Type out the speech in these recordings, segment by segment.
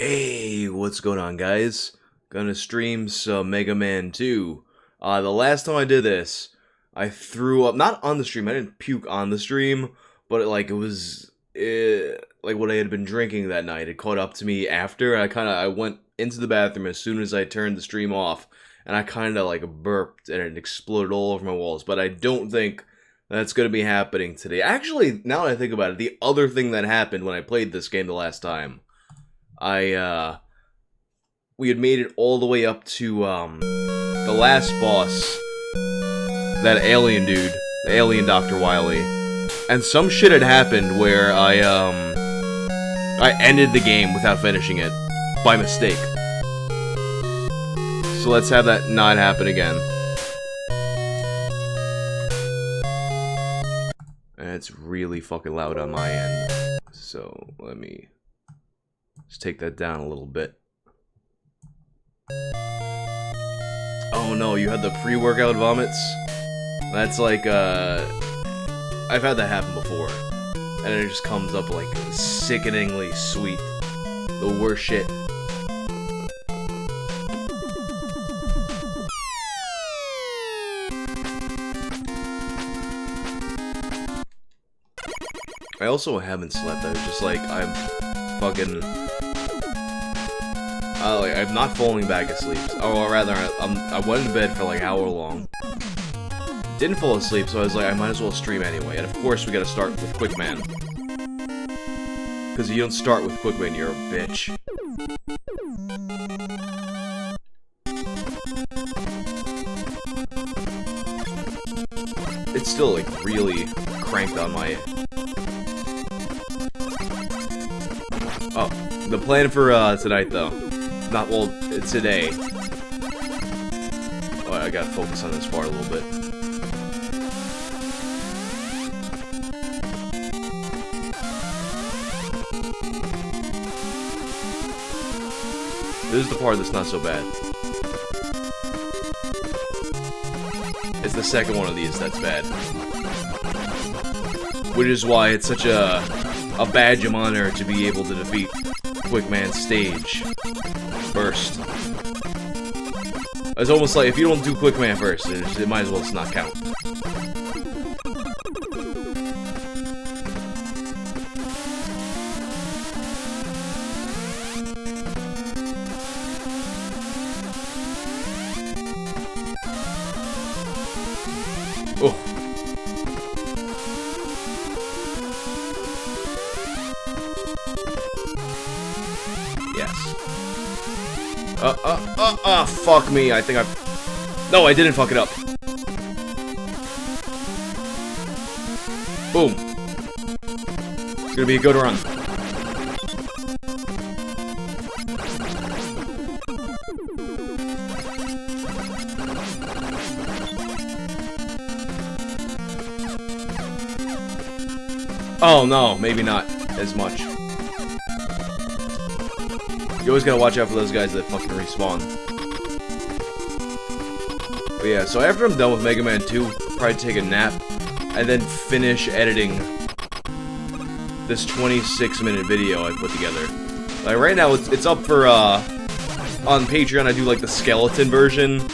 Hey, what's going on, guys? Gonna stream some Mega Man 2. The last time I did this, I threw up, not on the stream, I didn't puke on the stream, but it was like what I had been drinking that night. It caught up to me after, and I went into the bathroom as soon as I turned the stream off, and I kinda like burped, and it exploded all over my walls, but I don't think that's gonna be happening today. Actually, now that I think about it, the other thing that happened when I played this game the last time, we had made it all the way up to, the last boss, that alien dude, the alien Dr. Wily, and some shit had happened where I ended the game without finishing it, by mistake. So let's have that not happen again. And it's really fucking loud on my end, so let me just take that down a little bit. Oh no, you had the pre-workout vomits? That's like, I've had that happen before. And it just comes up like sickeningly sweet. The worst shit. I also haven't slept. I was just like, I'm fucking... I'm not falling back asleep. Or rather, I went to bed for like hour long. Didn't fall asleep, so I was like, I might as well stream anyway. And of course, we gotta start with Quickman. Because if you don't start with Quickman, you're a bitch. It's still like really cranked on my... Oh, the plan for tonight though. Not, well, today. Oh, I gotta focus on this part a little bit. This is the part that's not so bad. It's the second one of these that's bad. Which is why it's such a badge of honor to be able to defeat Quickman's stage first. It's almost like if you don't do Quickman first, it might as well just not count. Oh. Yes. Fuck me, I think I've... No, I didn't fuck it up. Boom. It's gonna be a good run. Oh no, maybe not as much. You always gotta watch out for those guys that fucking respawn. But yeah, so after I'm done with Mega Man 2, probably take a nap, and then finish editing this 26-minute video I put together. Like, right now, it's up for, on Patreon, I do, like, the skeleton version.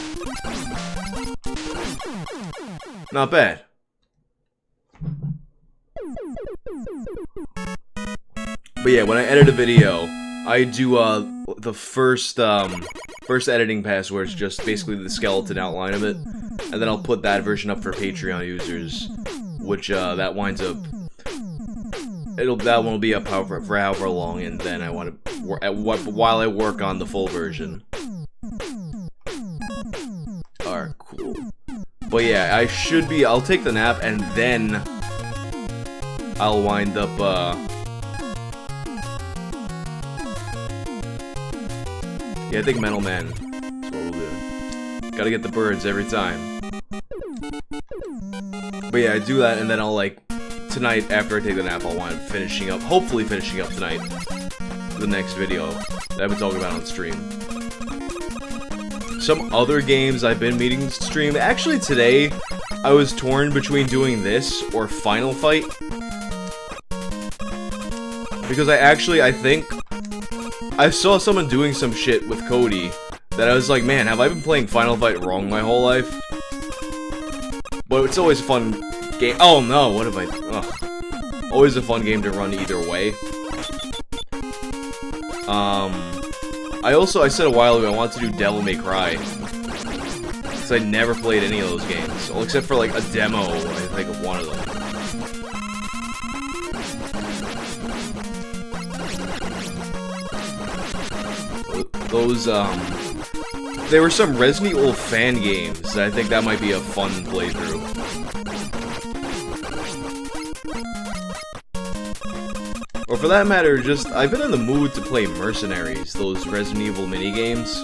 Not bad. But yeah, when I edit a video, I do, the first editing pass where it's just basically the skeleton outline of it, and then I'll put that version up for Patreon users, which, that winds up, that one will be up for however long, and then I want to, while I work on the full version. Alright, cool. But yeah, I'll take the nap, and then I'll wind up, yeah, I think Metal Man is what we'll do. Gotta get the birds every time. But yeah, I do that, and then I'll, like, tonight, after I take the nap, I'll wind up finishing up, hopefully finishing up tonight, the next video that I've been talking about on stream. Some other games I've been meaning to stream. Actually, today, I was torn between doing this or Final Fight. Because I think I saw someone doing some shit with Cody that I was like, man, have I been playing Final Fight wrong my whole life? But it's always a fun game. Oh no, what have I... Ugh. Always a fun game to run either way. I said a while ago I wanted to do Devil May Cry. Because I never played any of those games. Well, except for like a demo, I think, of one of them. Those, there were some Resident Evil fan games that I think that might be a fun playthrough. Or for that matter, just, I've been in the mood to play Mercenaries, those Resident Evil minigames.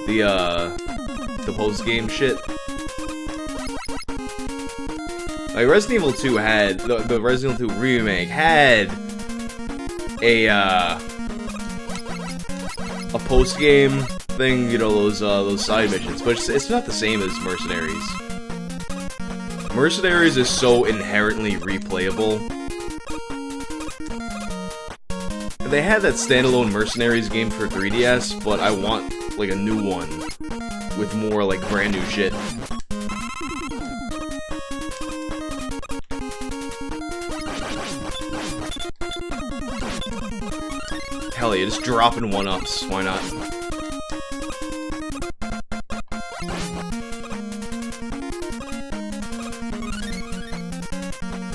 The post-game shit. Like, Resident Evil 2 had, the Resident Evil 2 remake had a post-game thing, you know, those side missions, but it's not the same as Mercenaries. Mercenaries is so inherently replayable. They had that standalone Mercenaries game for 3DS, but I want, like, a new one with more, like, brand new shit. Hell yeah, just dropping one-ups, why not?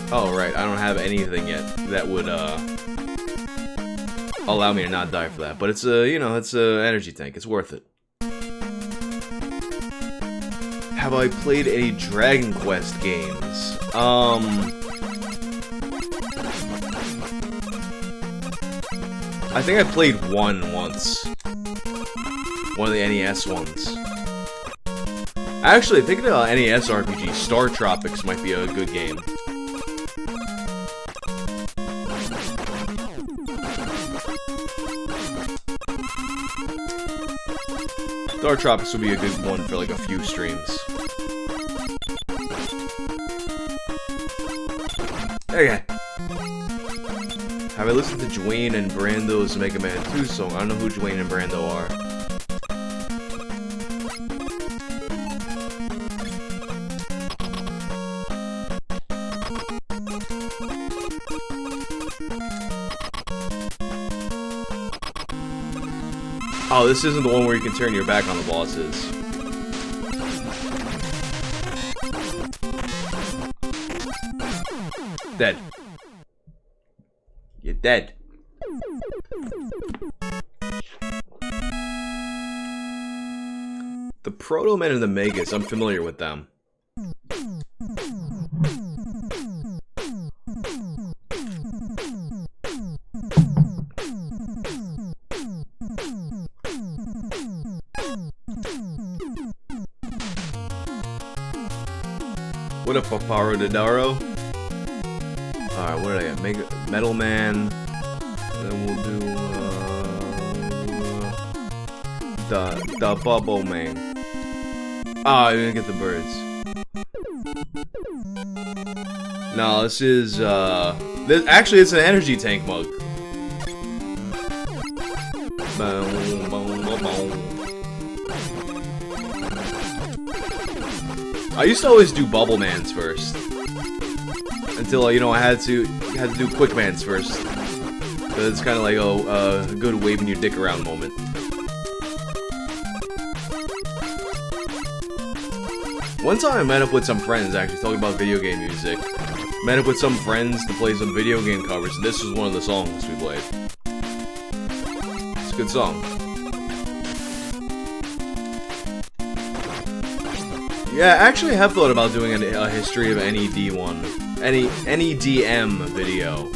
Oh, right, I don't have anything yet that would, allow me to not die for that, but it's a, you know, it's a energy tank. It's worth it. Have I played any Dragon Quest games? I think I played one once. One of the NES ones. Actually, thinking about NES RPG, Star Tropics might be a good game. Star Tropics would be a good one for like a few streams. Okay. Have I listened to Dwayne and Brando's Mega Man 2 song? I don't know who Dwayne and Brando are. Oh, this isn't the one where you can turn your back on the bosses. Dead. You're dead. The Proto Men and the Megas, I'm familiar with them. What up, Paparo Dodaro? Alright, what did I get? Metal Man. Then we'll do, the Bubble Man. Ah, I didn't get the birds. No, this is, actually, it's an energy tank mug. Boom, boom, boom, boom. I used to always do Bubble Mans first. Until, you know, I had to do Quick Mans first. But it's kind of like, a good waving your dick around moment. One time I met up with some friends, actually, talking about video game music. Met up with some friends to play some video game covers, and this was one of the songs we played. It's a good song. Yeah, actually I have thought about doing a history of NEDM video.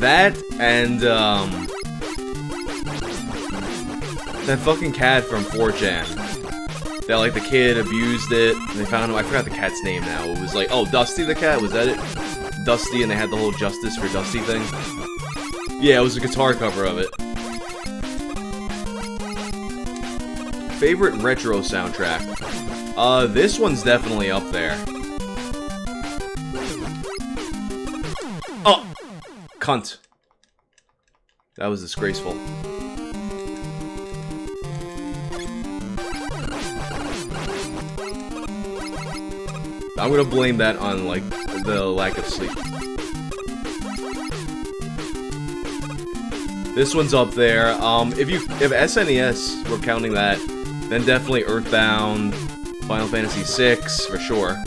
That, and, that fucking cat from 4chan. That, like, the kid abused it, and they found him, I forgot the cat's name now. It was like, oh, Dusty the cat, was that it? Dusty, and they had the whole Justice for Dusty thing. Yeah, it was a guitar cover of it. Favorite retro soundtrack? This one's definitely up there. Oh! Cunt. That was disgraceful. I'm gonna blame that on, like, the lack of sleep. This one's up there. If SNES were counting that, then definitely Earthbound, Final Fantasy VI, for sure.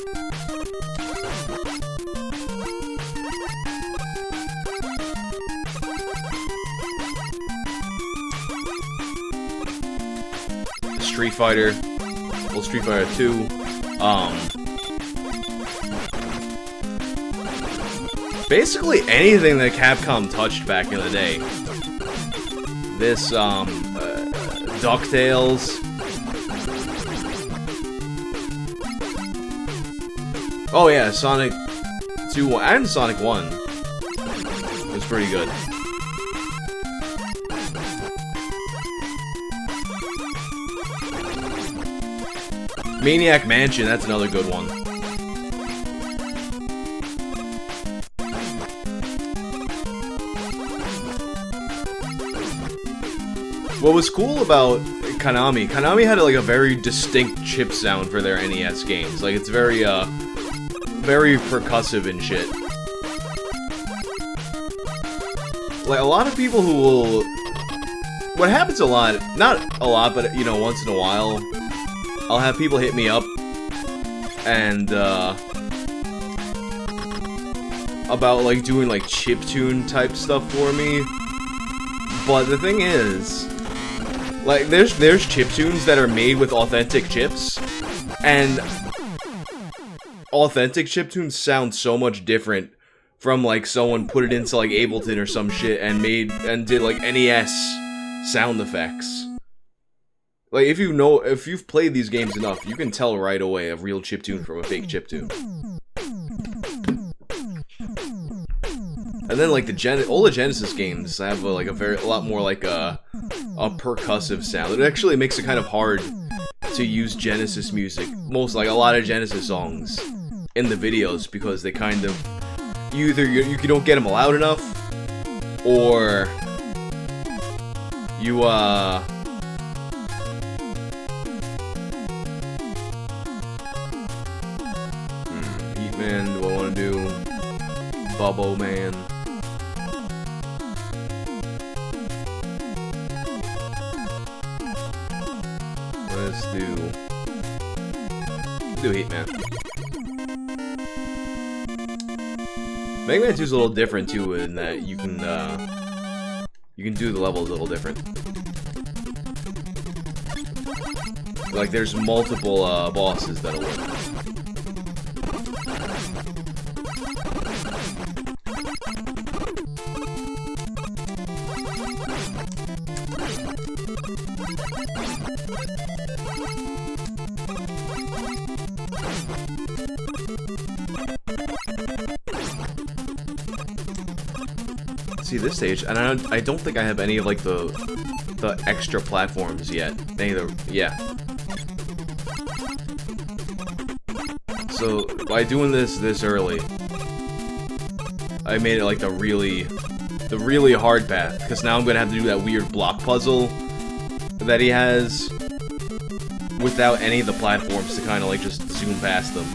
Street Fighter, well, Street Fighter 2, basically anything that Capcom touched back in the day. This, DuckTales. Oh yeah, Sonic 2 and Sonic 1. It was pretty good. Maniac Mansion, that's another good one. What was cool about Konami had like a very distinct chip sound for their NES games. Like, it's very, very percussive and shit. Like, a lot of people who will... What happens a lot, not a lot, but, you know, once in a while, I'll have people hit me up and, about, like, doing, like, chiptune type stuff for me. But the thing is, like, there's chiptunes that are made with authentic chips, and authentic chiptunes sound so much different from, like, someone put it into, like, Ableton or some shit and did, like, NES sound effects. Like, if you've played these games enough, you can tell right away a real chiptune from a fake chiptune. And then, like, all the Genesis games have, like, a lot more, like, a percussive sound. It actually makes it kind of hard to use Genesis music, like, a lot of Genesis songs in the videos, because they kind of, you don't get them loud enough, or you, Man, do I want to do Bubble Man? Let's do Heatman. Mega Man 2 is a little different too, in that you can do the levels a little different. Like, there's multiple bosses that'll work. See this stage, and I don't think I have any of, like, the extra platforms yet. Yeah. So by doing this early, I made it like the really hard path, because now I'm gonna have to do that weird block puzzle that he has without any of the platforms to kind of like just zoom past them.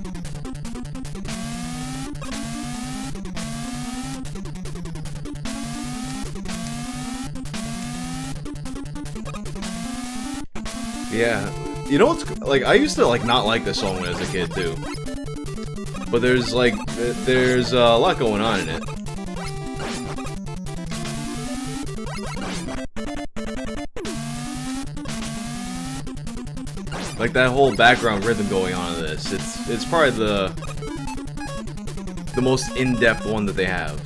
Yeah, you know what's, like, I used to, like, not like this song when I was a kid, too. But there's a lot going on in it. Like, that whole background rhythm going on in this, it's probably the most in-depth one that they have.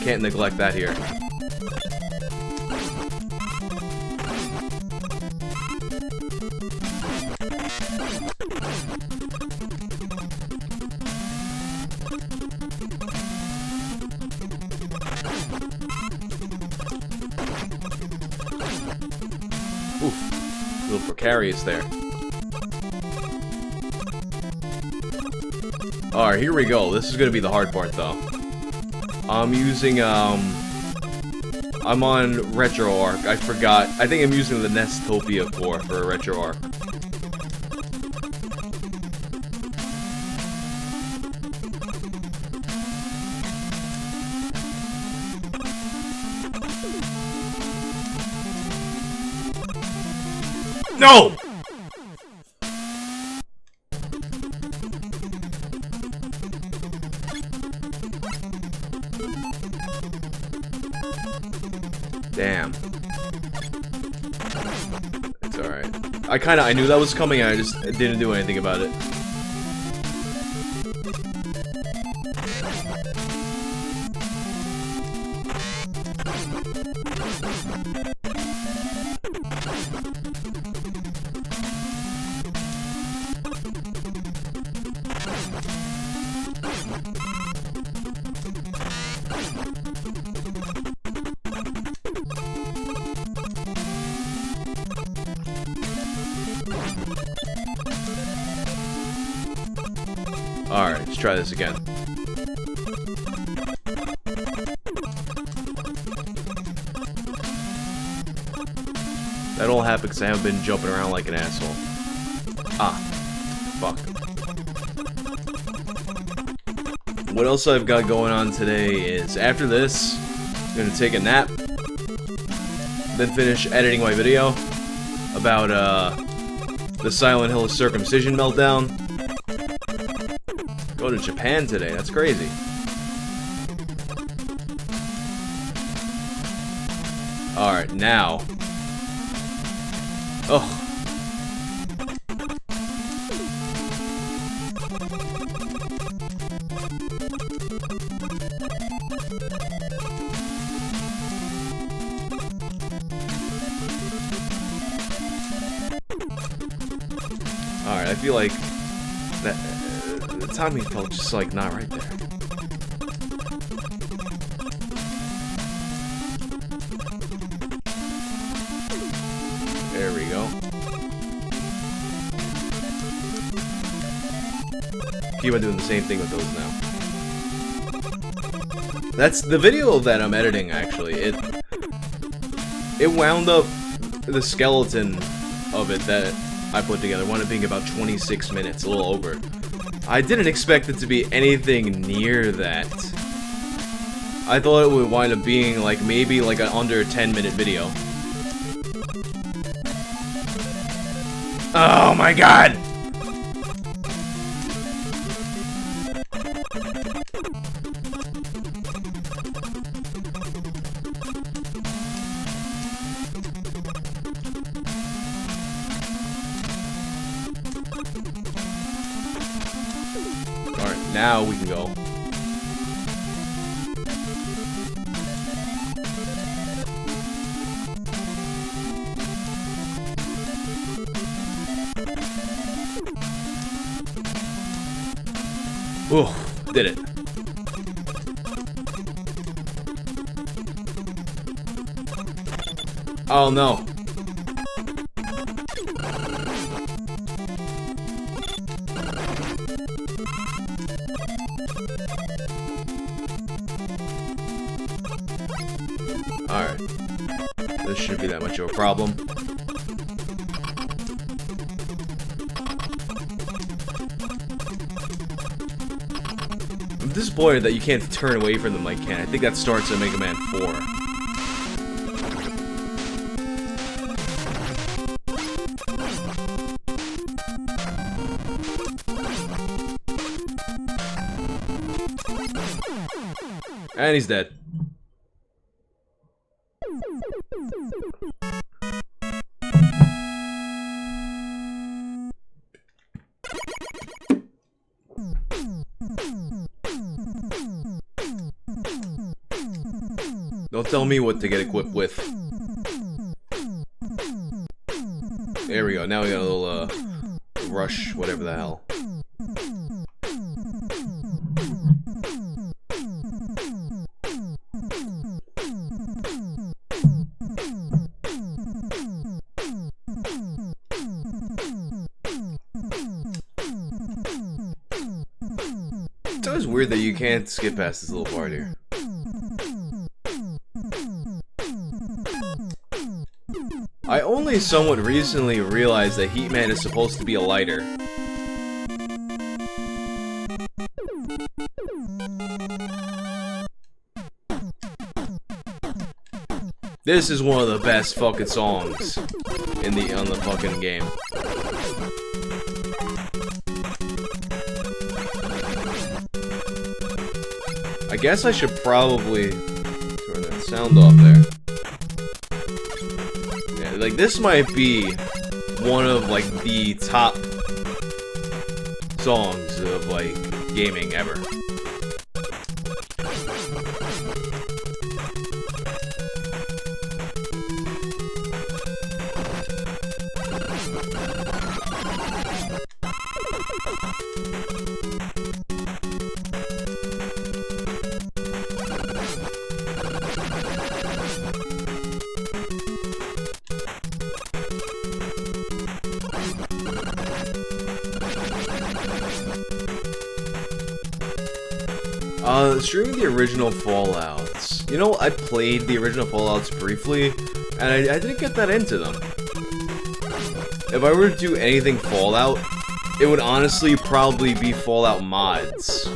Can't neglect that here. Oof, a little precarious there. Alright, here we go. This is gonna be the hard part, though. I'm using, I'm on Retro Arc. I forgot. I think I'm using the Nestopia core for a Retro Arc. No! Damn. It's alright. I knew that was coming, and I just didn't do anything about it. Alright, let's try this again. That all happened because I haven't been jumping around like an asshole. Ah. Fuck. What else I've got going on today is, after this, I'm gonna take a nap, then finish editing my video about, the Silent Hill circumcision meltdown. Go to Japan today, that's crazy. Alright, now. Oh. Alright, I feel like that the timing felt just like not right there. There we go. Keep on doing the same thing with those now. That's the video that I'm editing, actually. It wound up, the skeleton of it that I put together wound up being about 26 minutes, a little over. I didn't expect it to be anything near that. I thought it would wind up being like maybe like an under 10-minute video. Oh my god! Alright, now we can go. Ooh, did it. Oh no. Alright. This shouldn't be that much of a problem. I'm disappointed that you can't turn away from them like Ken. I think that starts at Mega Man 4. And he's dead. Don't tell me what to get equipped with. There we go. Now we got a little, rush, whatever the hell. It's always weird that you can't skip past this little part here. I only somewhat recently realized that Heatman is supposed to be a lighter. This is one of the best fucking songs on the fucking game. I guess I should probably turn that sound off there. Yeah, like this might be one of like the top songs of like gaming ever. Streaming the original Fallouts. You know, I played the original Fallouts briefly, and I didn't get that into them. If I were to do anything Fallout, it would honestly probably be Fallout mods.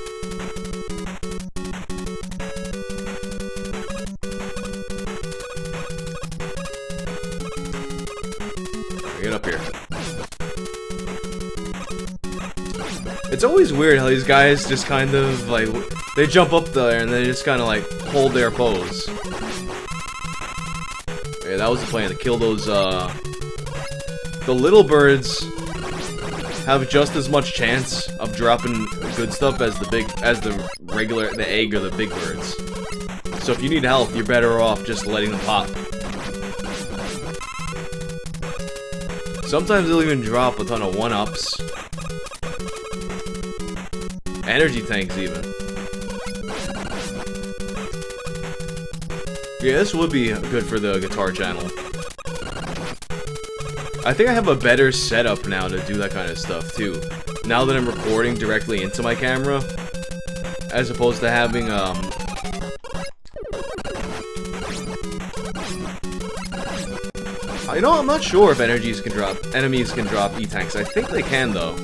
Get up here. It's always weird how these guys just kind of, like, they jump up there and they just kind of, like, hold their pose. Yeah, that was the plan, to kill those, the little birds have just as much chance of dropping good stuff as the egg or the big birds. So if you need health, you're better off just letting them pop. Sometimes they'll even drop a ton of 1-ups. Energy tanks, even. Yeah, this would be good for the guitar channel. I think I have a better setup now to do that kind of stuff, too. Now that I'm recording directly into my camera, as opposed to having, you know, I'm not sure if enemies can drop E-tanks. I think they can, though.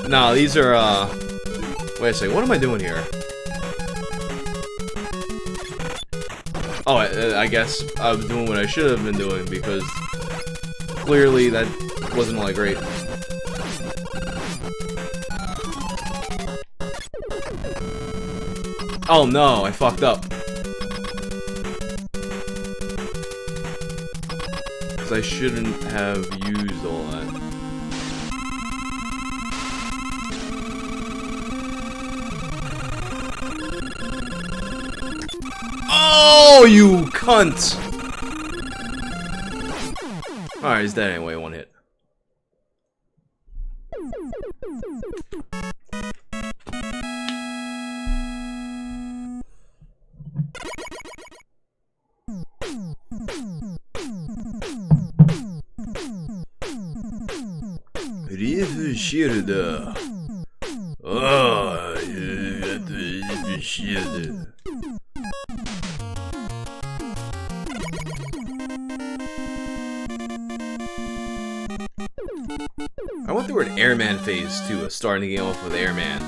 No, these are, wait a second, what am I doing here? Oh, I guess I was doing what I should have been doing, because clearly that wasn't all that great. Oh no, I fucked up. Because I shouldn't have used all that. Oh, you cunt! Alright, he's dead anyway, one hit. Refuscherda. Oh, refuscherda. I went through an Airman phase too, starting the game off with Airman.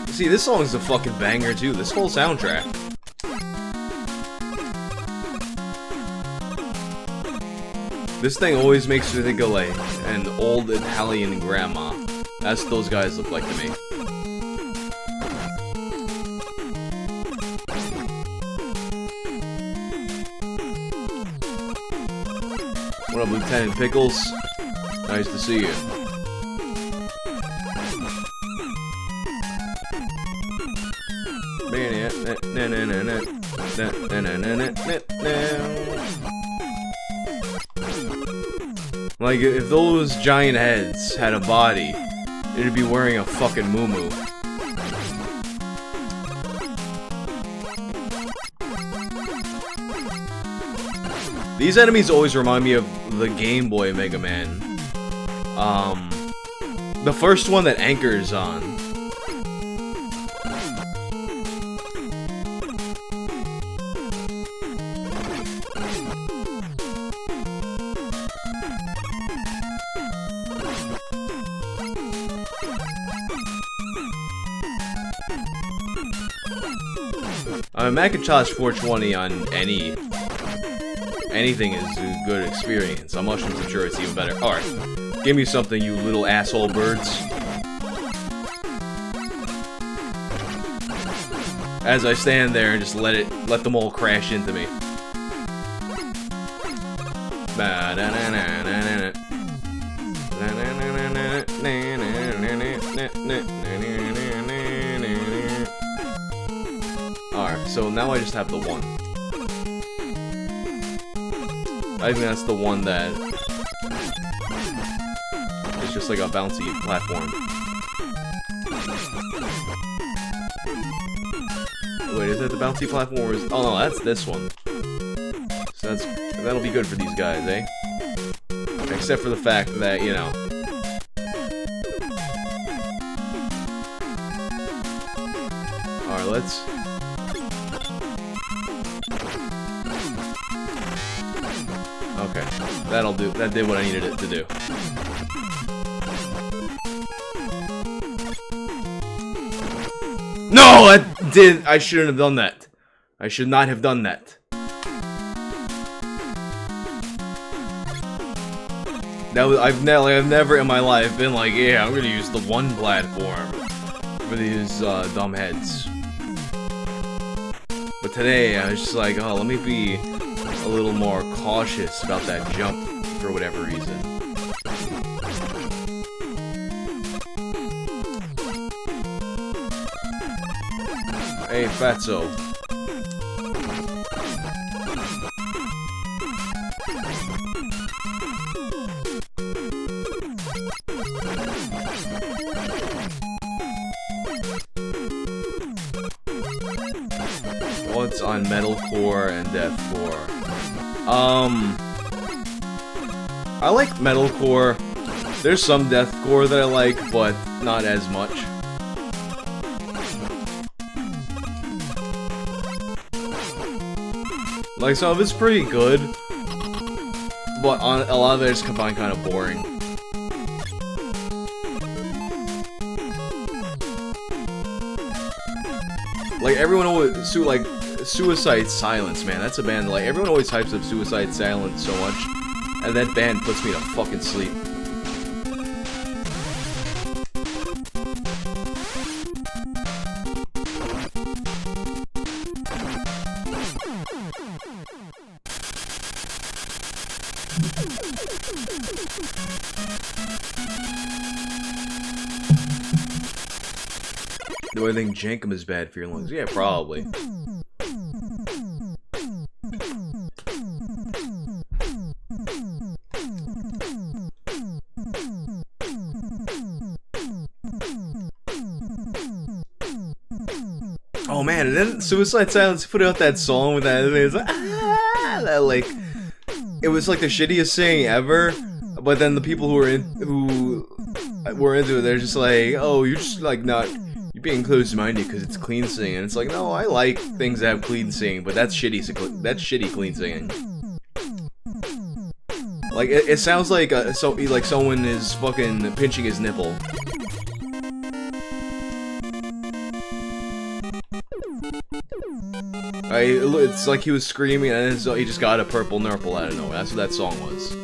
See, this song's a fucking banger too, this whole soundtrack. This thing always makes me think of like an old Italian grandma. That's what those guys look like to me. What up, Lieutenant Pickles? Nice to see you. Like, if those giant heads had a body, it'd be wearing a fucking muumuu. These enemies always remind me of the Game Boy Mega Man. The first one that Anchor's on. Macintosh 420 on anything is a good experience. On mushrooms, I'm sure it's even better. Alright, give me something, you little asshole birds. As I stand there and just let them all crash into me. Alright, so now I just have the one. I think that's the one that is just like a bouncy platform. Wait, is that the bouncy platform or is... Oh no, that's this one. So that'll be good for these guys, eh? Except for the fact that, you know... Alright, let's... Okay, that'll do. That did what I needed it to do. No, that did. I shouldn't have done that. I should not have done that. That was, I've never in my life been like, yeah, I'm gonna use the one platform for these dumb heads. But today I was just like, oh, let me be a little more cautious about that jump for whatever reason. Hey, Fatso. What's on metalcore and deathcore? I like metalcore. There's some deathcore that I like, but not as much. Like, some of it's pretty good, but on a lot of it I just find kind of boring. Like, everyone always, Suicide Silence, man, that's a band, like, everyone always hypes up Suicide Silence so much, and that band puts me to fucking sleep. Do I think Jankum is bad for your lungs? Yeah, probably. Oh man, and then Suicide Silence put out that song with that, it was like, that, like, it was like the shittiest thing ever, but then the people who were into it, they're just like, oh, you're just like not, you're being closed-minded because it's clean singing. And it's like, no, I like things that have clean singing, but that's shitty clean singing. Like, it sounds like like someone is fucking pinching his nipple. It's like he was screaming and he just got a purple nurple out of nowhere. That's what that song was.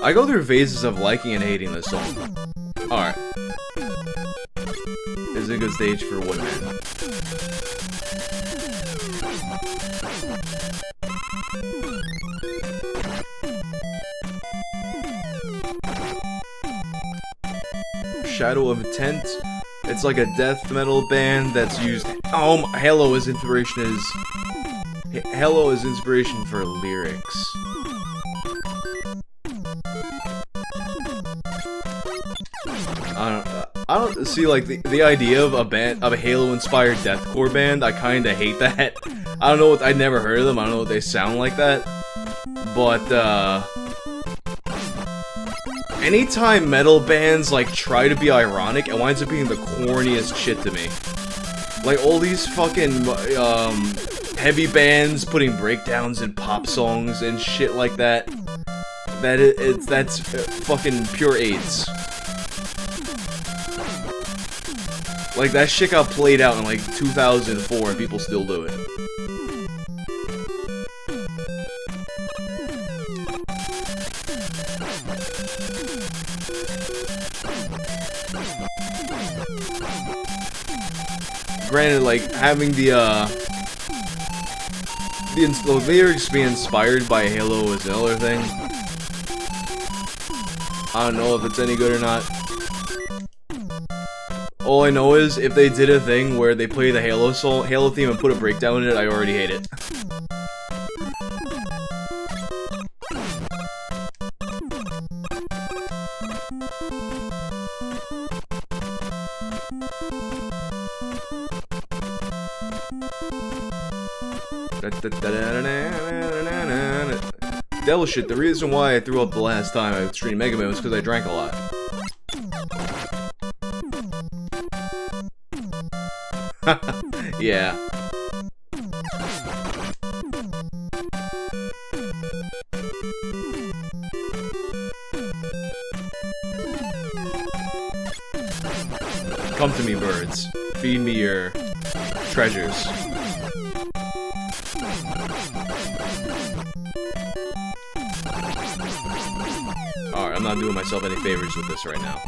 I go through phases of liking and hating this song. Alright. This is a good stage for Woodman. Shadow of Intent. It's like a death metal band that's used... Oh, Halo is inspiration is... Halo is inspiration for lyrics. I don't see, like, the idea of a Halo-inspired deathcore band. I kinda hate that. I don't know what, I never heard of them. I don't know what they sound like that. But, anytime metal bands, like, try to be ironic, it winds up being the corniest shit to me. Like, all these fucking, heavy bands putting breakdowns in pop songs and shit like that. That's fucking pure AIDS. Like, that shit got played out in, like, 2004 and people still do it. Granted, like, having the lyrics be inspired by Halo is another thing. I don't know if it's any good or not. All I know is, if they did a thing where they play the Halo theme and put a breakdown in it, I already hate it. Devil shit, the reason why I threw up the last time I streamed Mega Man was because I drank a lot. Yeah. Come to me, birds. Feed me your treasures. Alright, I'm not doing myself any favors with this right now.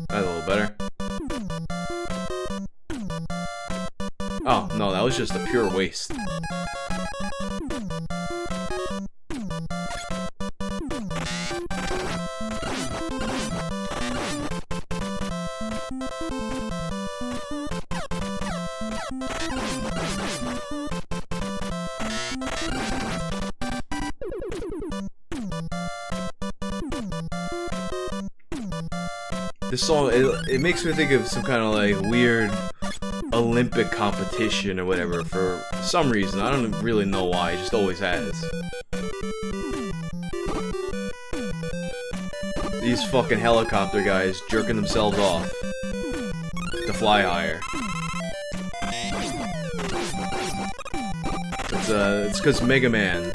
That's a little better. Oh, no, that was just a pure waste. This song, it makes me think of some kind of, like, weird Olympic competition or whatever for some reason. I don't really know why, it just always has. These fucking helicopter guys jerking themselves off to fly higher. It's because Mega Man.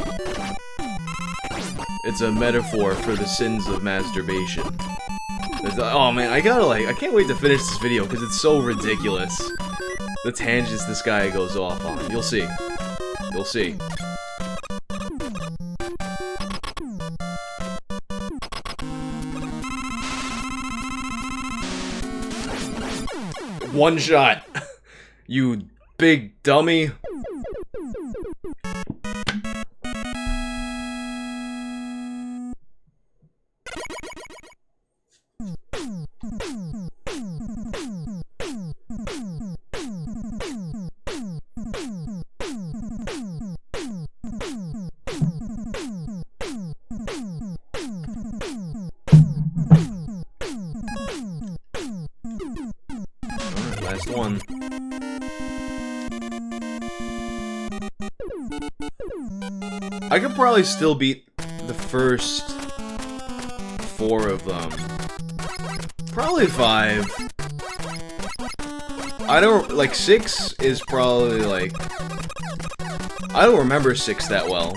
It's a metaphor for the sins of masturbation. Oh man, I can't wait to finish this video because it's so ridiculous. The tangents this guy goes off on. You'll see. You'll see. One shot. You big dummy. Last one. I could probably still beat the first 4 of them. Probably 5. I don't, like, 6 is probably, like, I don't remember 6 that well.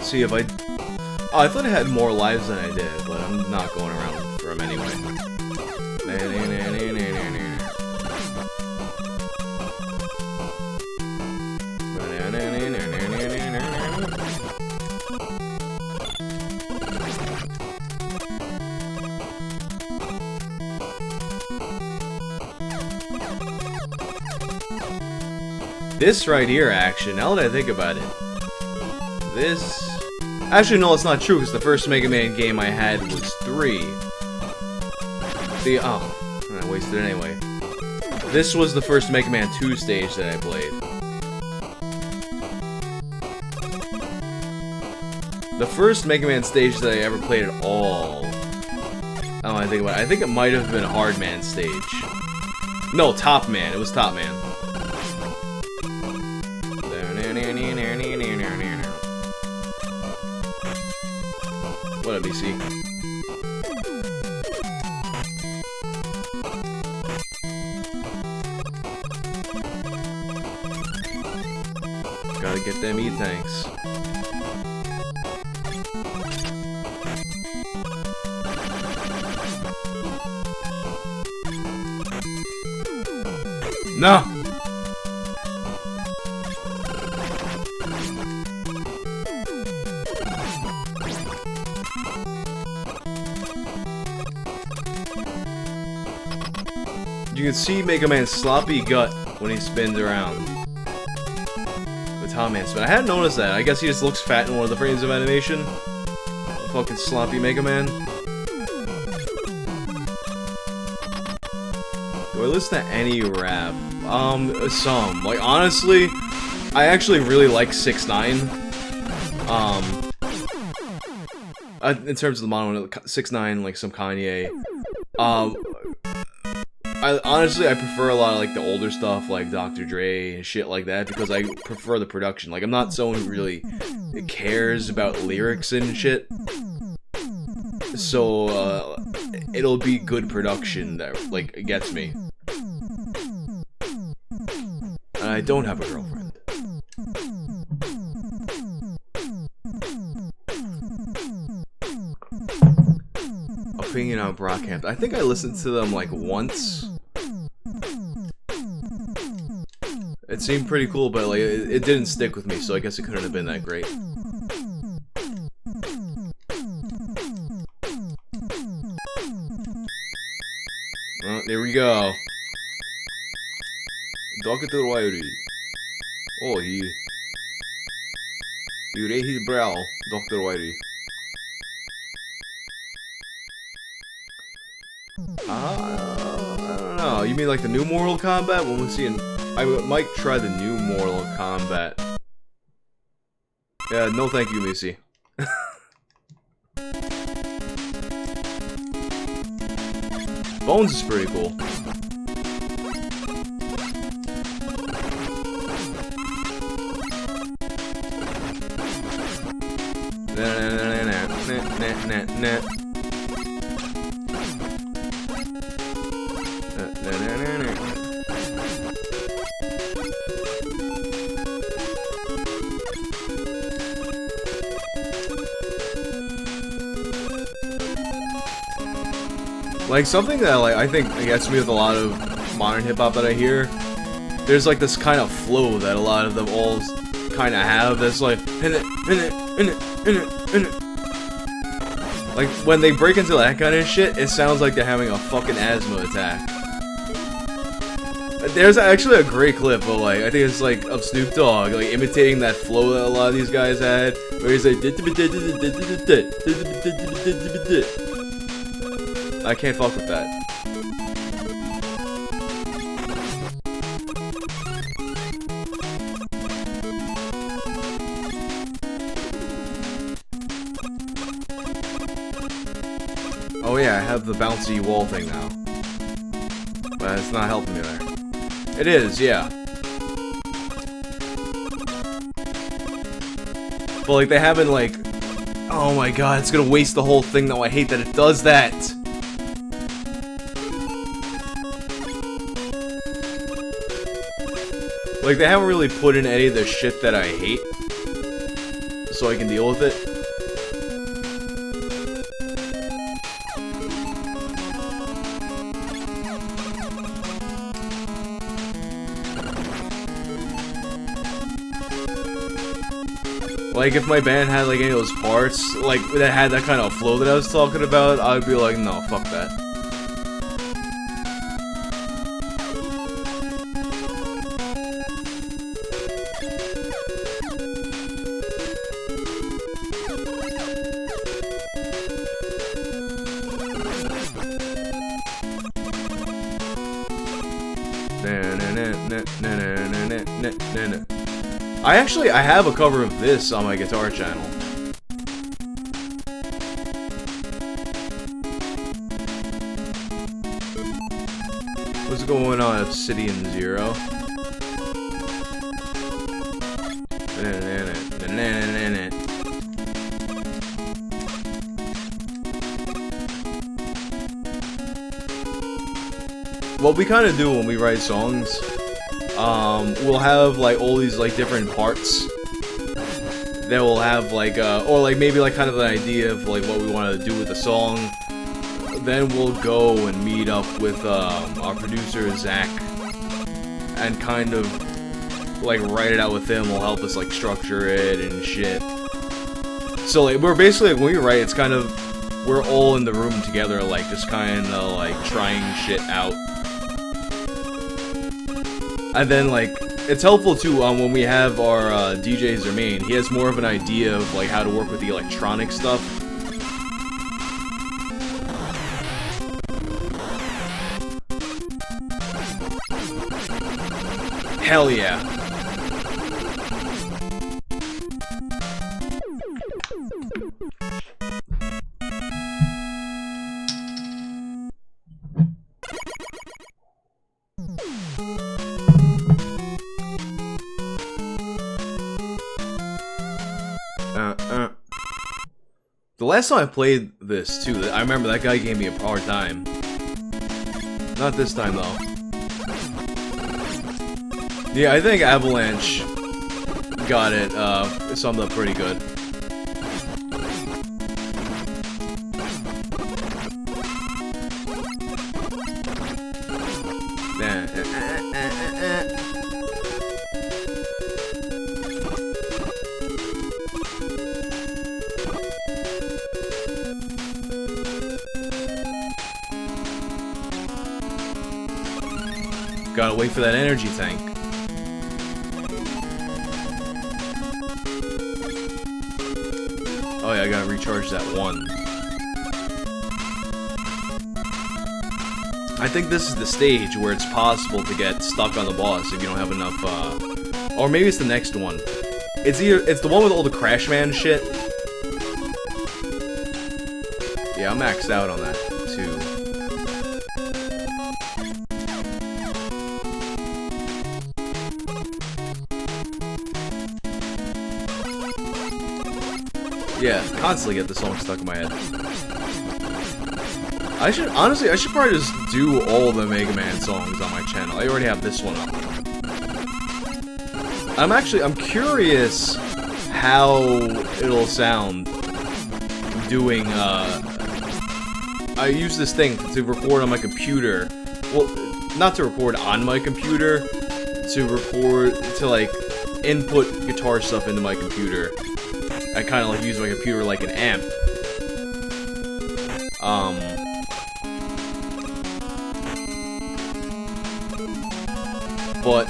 See if I... Oh, I thought I had more lives than I did, but I'm not going around for them anyway. This right here, actually, now that I think about it. This... Actually, no, it's not true, because the first Mega Man game I had was 3. Oh, I wasted it anyway. This was the first Mega Man 2 stage that I played. The first Mega Man stage that I ever played at all. Oh, I think about it. I think it might have been Hard Man stage. No, Top Man. It was Top Man. What up, BC? Gotta get them E-tanks. No! You can see Mega Man's sloppy gut when he spins around. With Top Man spin. I hadn't noticed that. I guess he just looks fat in one of the frames of animation. Fucking sloppy Mega Man. Do I listen to any rap? Some. Like, honestly, I actually really like 6ix9ine. In terms of the mono, 6ix9ine, like some Kanye. I prefer a lot of like the older stuff, like Dr. Dre and shit like that, because I prefer the production. Like, I'm not someone who really cares about lyrics and shit. So, it'll be good production that, like, gets me. And I don't have a girlfriend. Opinion on Brockhampton. I think I listened to them, like, once. It seemed pretty cool, but, like, it didn't stick with me, so I guess it couldn't have been that great. Well, there we go. Dr. Wyrie. Oh, he raised his brow, Dr. Wyrie. I don't know. You mean like the new Mortal Kombat? Well, we'll see. I might try the new Mortal Kombat. Yeah, no thank you, Missy. Bones is pretty cool. Like, something that, like, I think gets me with a lot of modern hip-hop that I hear, there's, like, this kind of flow that a lot of them all kind of have that's, like, like, when they break into that kind of shit, it sounds like they're having a fucking asthma attack. There's actually a great clip of, like, I think it's, like, of Snoop Dogg, like, imitating that flow that a lot of these guys had, where he's like, I can't fuck with that. Oh yeah, I have the bouncy wall thing now. But it's not helping me there. It is, yeah. But like, they haven't like... Oh my god, it's gonna waste the whole thing though. I hate that it does that. Like, they haven't really put in any of the shit that I hate, so I can deal with it. Like, if my band had, like, any of those parts, like, that had that kind of flow that I was talking about, I'd be like, no, fuck that. I have a cover of this on my guitar channel. What's going on, Obsidian Zero? What we kind of do when we write songs, we'll have like all these like different parts that will have like, or like maybe like kind of an idea of like what we want to do with the song. Then we'll go and meet up with our producer Zach and kind of like write it out with him. Will help us like structure it and shit. So like we're basically like, when we write, it's kind of we're all in the room together, like just kind of like trying shit out. And then like it's helpful too when we have our DJ Zermaine. He has more of an idea of like how to work with the electronic stuff. Hell yeah. The last time I played this too, I remember that guy gave me a hard time. Not this time though. Yeah, I think Avalanche got it summed up pretty good. Gotta wait for that energy tank. Oh yeah, I gotta recharge that one. I think this is the stage where it's possible to get stuck on the boss if you don't have enough, or maybe it's the next one. It's the one with all the Crash Man shit. Yeah, I'm maxed out on that, too. Yeah, constantly get the song stuck in my head. I should probably just do all the Mega Man songs on my channel. I already have this one up. I'm curious how it'll sound doing, I use this thing to record on my computer. Well, not to record on my computer, to like, input guitar stuff into my computer. I kind of like use my computer like an amp. But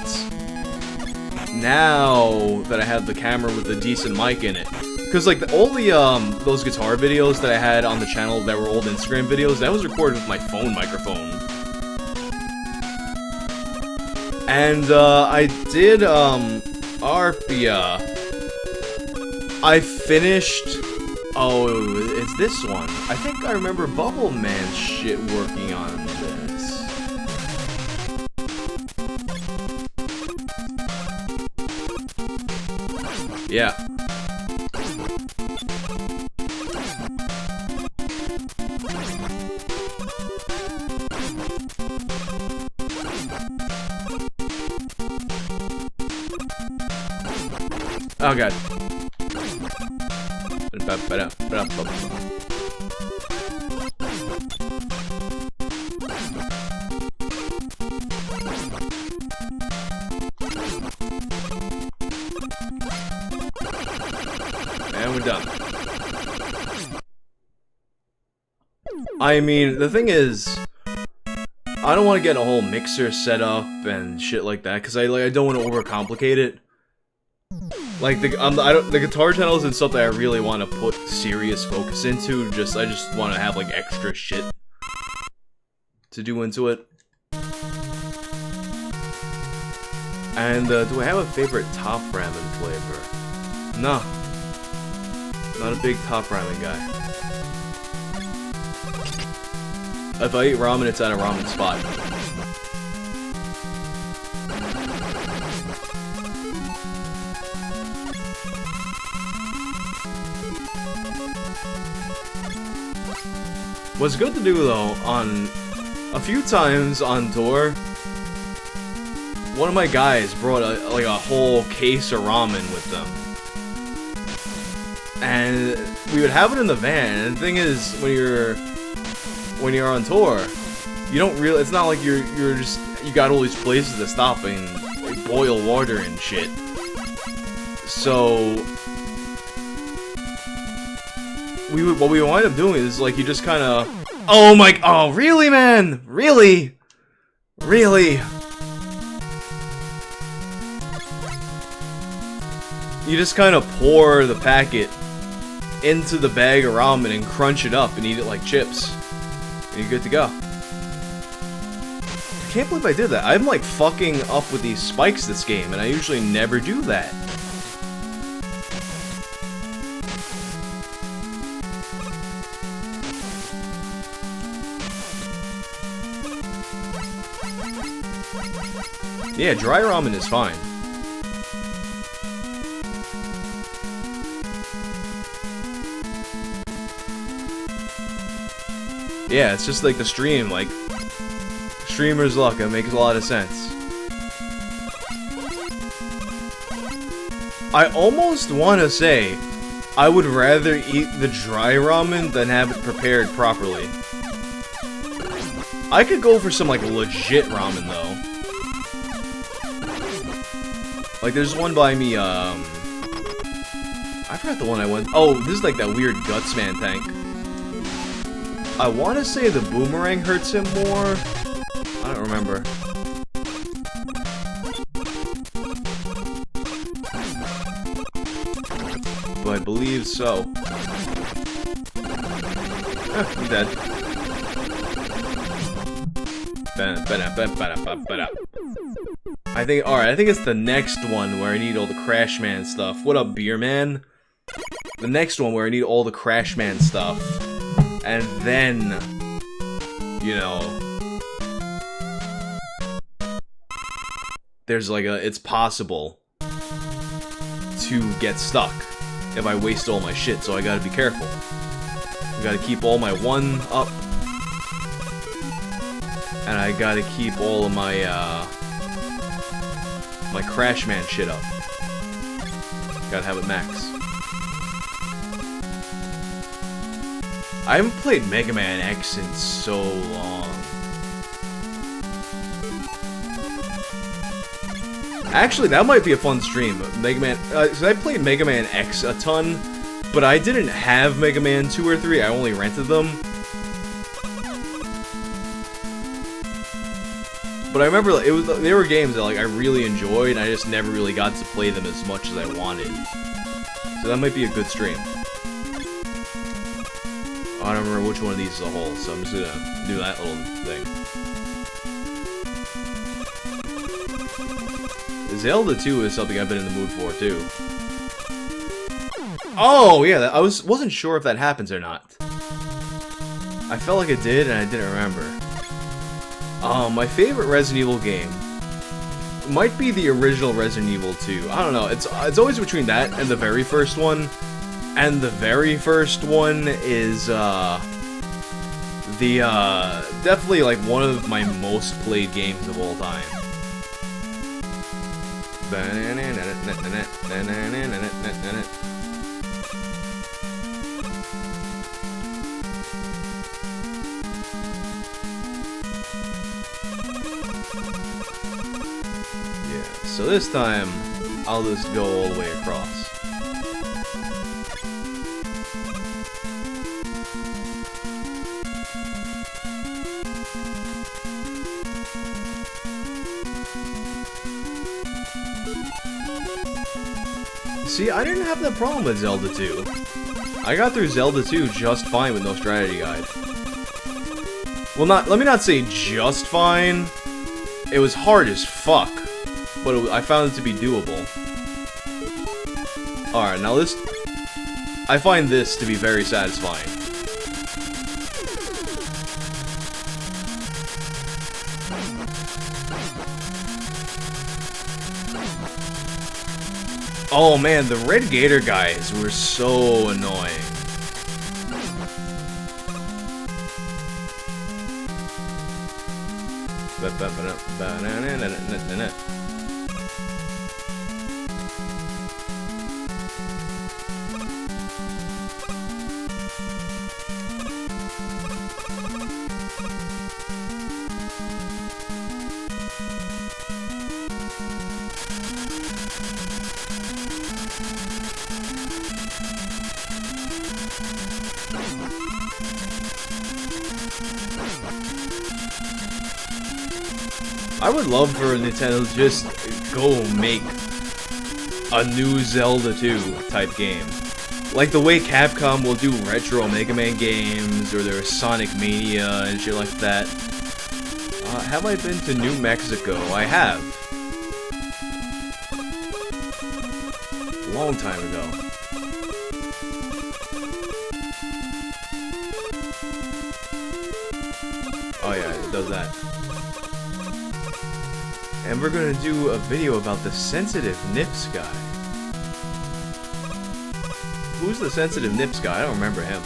now that I have the camera with a decent mic in it, because like all the those guitar videos that I had on the channel that were old Instagram videos, that was recorded with my phone microphone. And I did Arpia. I finished. Oh, it's this one. I think I remember Bubble Man shit working on this. Yeah. Oh god. And we're done. I mean, the thing is, I don't want to get a whole mixer set up and shit like that, because I don't want to overcomplicate it. Like the guitar channel isn't something I really want to put serious focus into. I just want to have like extra shit to do into it. And do I have a favorite top ramen flavor? No. Not a big top ramen guy. If I eat ramen, it's at a ramen spot. What's good to do though, on a few times on tour, one of my guys brought like a whole case of ramen with them. And we would have it in the van, and the thing is, when you're on tour, you don't really, it's not like you got all these places to stop and like boil water and shit. So what we wind up doing is like you just kind of, oh really, man, really. You just kind of pour the packet into the bag of ramen and crunch it up and eat it like chips. And you're good to go. I can't believe I did that. I'm like fucking up with these spikes this game, and I usually never do that. Yeah, dry ramen is fine. Yeah, it's just like the stream, like, streamer's luck, it makes a lot of sense. I almost want to say, I would rather eat the dry ramen than have it prepared properly. I could go for some, like, legit ramen, though. Like, there's one by me, I forgot the one I went... Oh, this is like that weird Gutsman tank. I want to say the boomerang hurts him more. I don't remember. But I believe so. I'm dead. I think, alright, I think it's the next one where I need all the Crash Man stuff. What up, Beer Man? The next one where I need all the Crash Man stuff. And then, you know, there's like it's possible to get stuck if I waste all my shit, so I gotta be careful. I gotta keep all my one up. And I gotta keep all of my, my Crash Man shit up. Gotta have it max. I haven't played Mega Man X in so long. Actually, that might be a fun stream. Mega Man, so I played Mega Man X a ton, but I didn't have Mega Man 2 or 3, I only rented them. But I remember like, they were games that like I really enjoyed, and I just never really got to play them as much as I wanted. So that might be a good stream. I don't remember which one of these is a whole, so I'm just gonna do that little thing. Zelda 2 is something I've been in the mood for, too. Oh, yeah, I wasn't sure if that happens or not. I felt like it did, and I didn't remember. My favorite Resident Evil game might be the original Resident Evil 2. I don't know, it's always between that and the very first one. And the very first one is, definitely, like, one of my most played games of all time. Yeah, so this time, I'll just go all the way across. See, I didn't have that problem with Zelda 2. I got through Zelda 2 just fine with no strategy guide. Well, let me not say just fine. It was hard as fuck. but I found it to be doable. Alright, now this... I find this to be very satisfying. Oh man, the Red Gator guys were so annoying. I would love for Nintendo to just go make a new Zelda 2 type game. Like the way Capcom will do retro Mega Man games, or their Sonic Mania and shit like that. Have I been to New Mexico? I have. A long time ago. Oh yeah, it does that. And we're gonna do a video about the sensitive Nips guy. Who's the sensitive Nips guy? I don't remember him.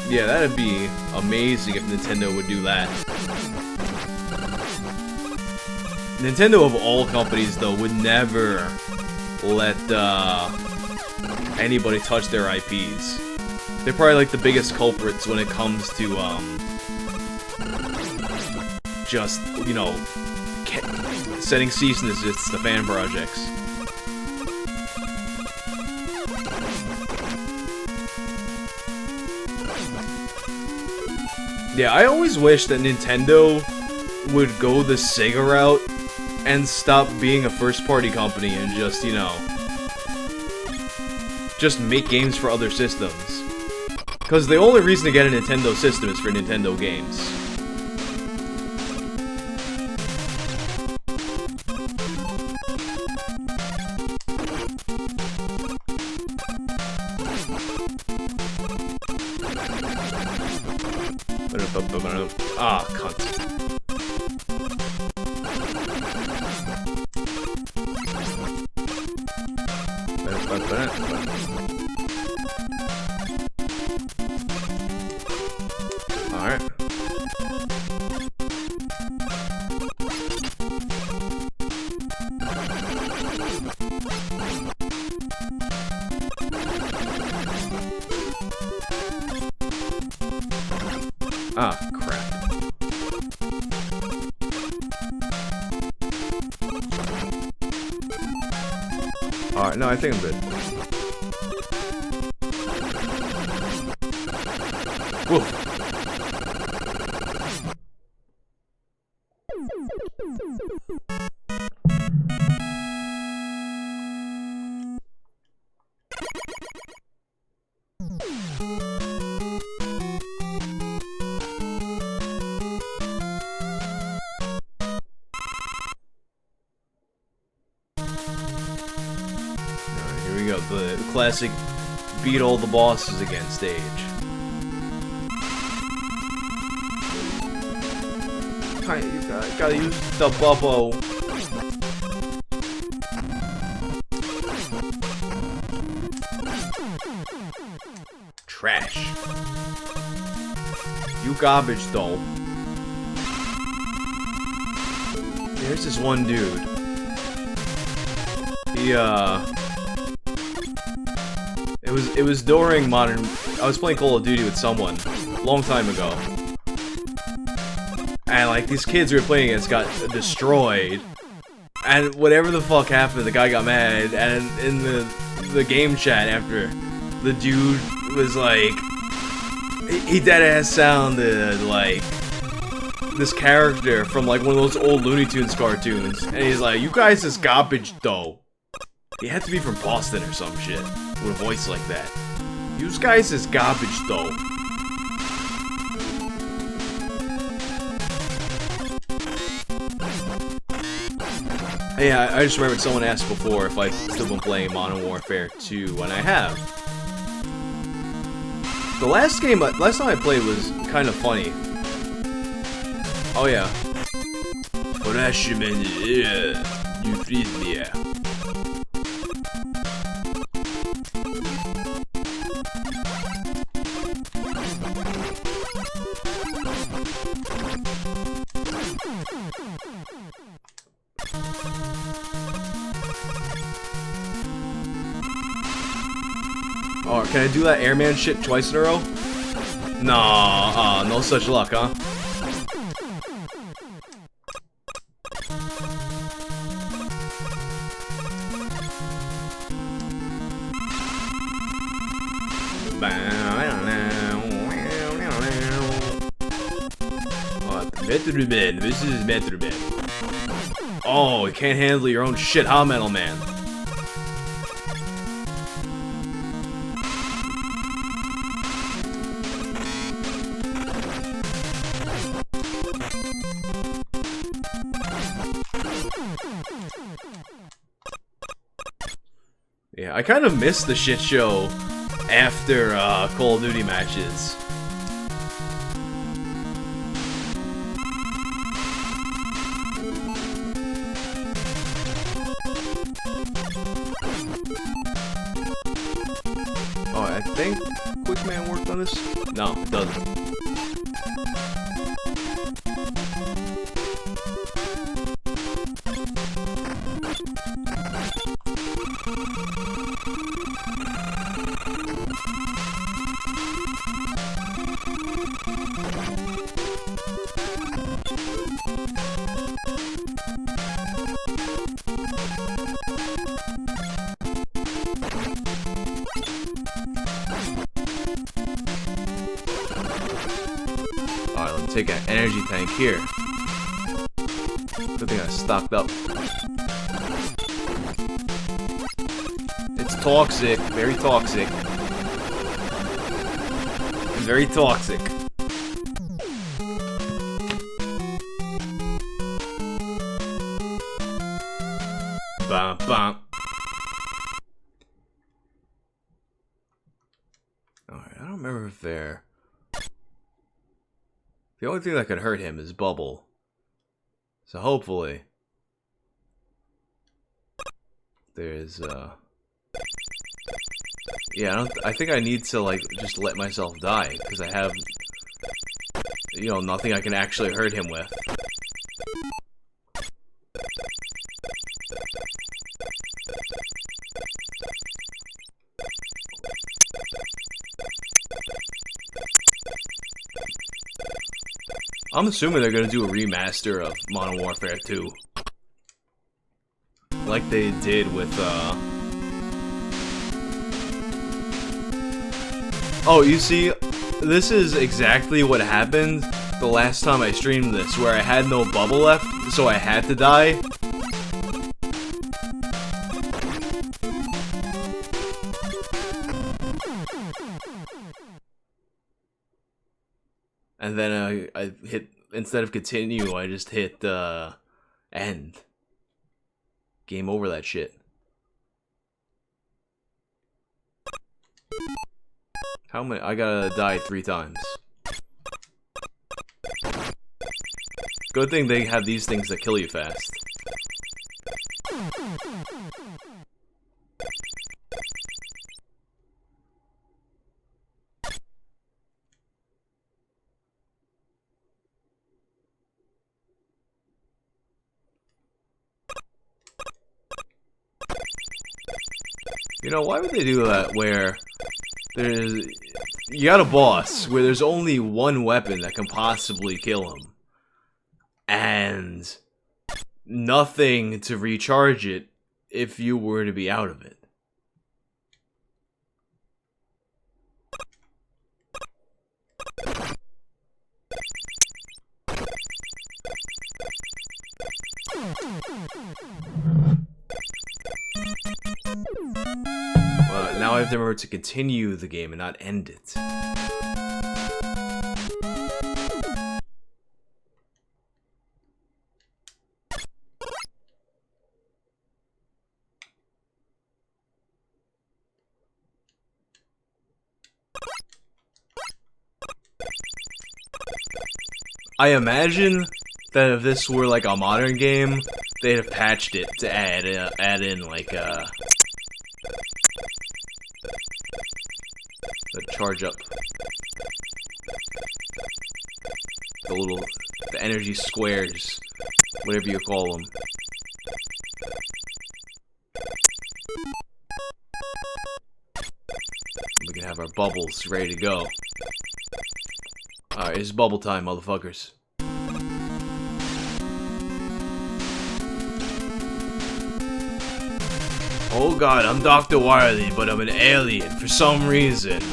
Yeah, that'd be amazing if Nintendo would do that. Nintendo of all companies, though, would never let anybody touch their IPs. They're probably like the biggest culprits when it comes to just, you know, setting cease and desist to fan projects. Yeah, I always wish that Nintendo would go the Sega route and stop being a first-party company and just, you know, just make games for other systems. Because the only reason to get a Nintendo system is for Nintendo games. Ah, cunt. Alright. Ah, crap. Alright, no, I think I'm good. Whoa. The classic beat all the bosses again stage. You gotta use the bubble. Trash. You garbage though. There's this one dude. He It was during modern... I was playing Call of Duty with someone a long time ago. And, like, these kids we were playing against got destroyed. And whatever the fuck happened, the guy got mad. And in the game chat after, the dude was like... He deadass sounded like this character from, like, one of those old Looney Tunes cartoons. And he's like, you guys is garbage, though. He had to be from Boston or some shit. with a voice like that. Use guys as garbage, though. Yeah, I just remembered someone asked before if I've still been playing Modern Warfare 2, and I have. The last time I played was kind of funny. Oh yeah. You freeze me. Oh, can I do that airman shit twice in a row? Nah, no such luck, huh? This is Metroman. Oh, you can't handle your own shit, huh, Metal Man? Yeah, I kind of missed the shit show after Call of Duty matches. Oh, I think Quickman worked on this? No, it doesn't. Take an energy tank here. Good thing I stocked up. It's toxic, very toxic. Very toxic. Bum bum. Alright, I don't remember if they're... The only thing that could hurt him is Bubble. So hopefully there's yeah, I think I need to like just let myself die because I have, you know, nothing I can actually hurt him with. I'm assuming they're gonna do a remaster of Modern Warfare 2. Like they did with, Oh, you see, this is exactly what happened the last time I streamed this, where I had no bubble left, so I had to die. And then I hit, instead of continue, I just hit end. Game over that shit. How many? I gotta die 3 times. Good thing they have these things that kill you fast. You know, why would they do that where there's... You got a boss where there's only one weapon that can possibly kill him. And nothing to recharge it if you were to be out of it. Well, now I have to remember to continue the game and not end it. I imagine that if this were like a modern game, they'd have patched it to add in like the charge up, the energy squares, whatever you call them. We can have our bubbles ready to go. Alright, it's bubble time, motherfuckers. Oh god, I'm Dr. Wily, but I'm an alien for some reason.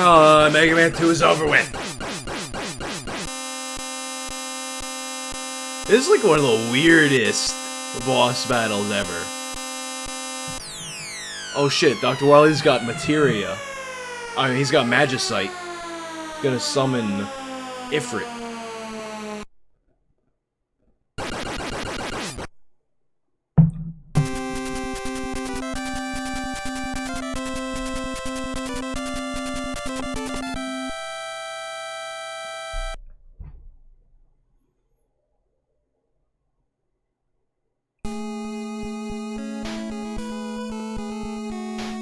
Oh, Mega Man 2 is over with. This is like one of the weirdest boss battles ever. Oh shit, Dr. Wily's got materia. I mean, he's got Magicite. He's gonna summon Ifrit.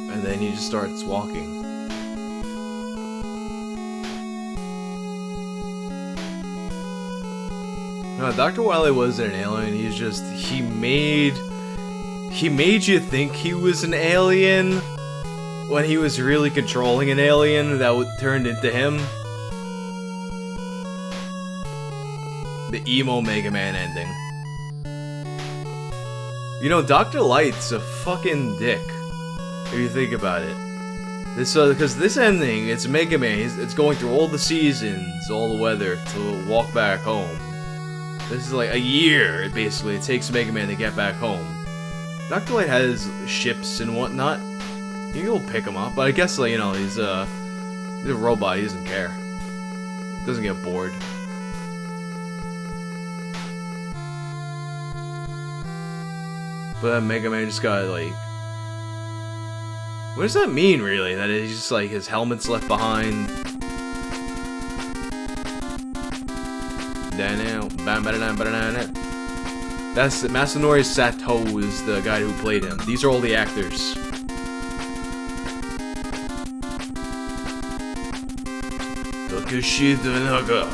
And then he just starts walking. No, Dr. Wily wasn't an alien, he's just, he made you think he was an alien when he was really controlling an alien that turned into him. The emo Mega Man ending. You know, Dr. Light's a fucking dick. If you think about it. Because this ending, it's Mega Man, it's going through all the seasons, all the weather, to walk back home. This is like a year, basically, it takes Mega Man to get back home. Dr. Light has ships and whatnot. You can go pick him up, but I guess, like, you know, he's a robot, he doesn't care. Doesn't get bored. But then Mega Man just got, like... What does that mean, really? That he's just, like, his helmet's left behind? That's Masanori Sato is the guy who played him. These are all the actors. Takeshi Tanaka.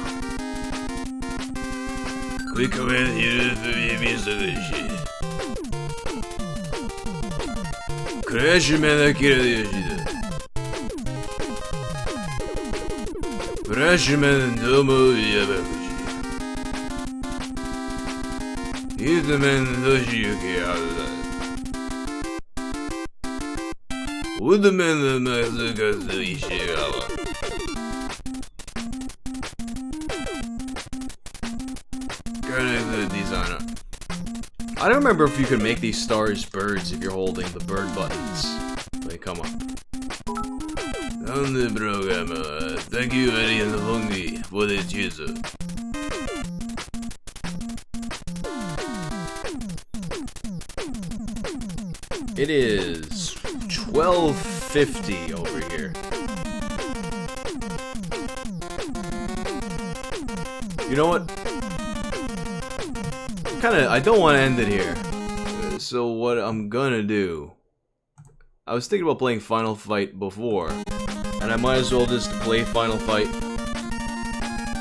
We come in here for Mitsubishi. Crash Man Yoshida. Crash Man Domo Yabakushi. Hedman Toshiyuki Aruda. Woodman Mazukazu Ishigawa. Character designer. I don't remember if you could make these stars birds if you're holding the bird buttons. They come up. On the program, thank you very much for the cheese. It is 12:50 over here. You know what? I don't want to end it here. So what I'm gonna do... I was thinking about playing Final Fight before. And I might as well just play Final Fight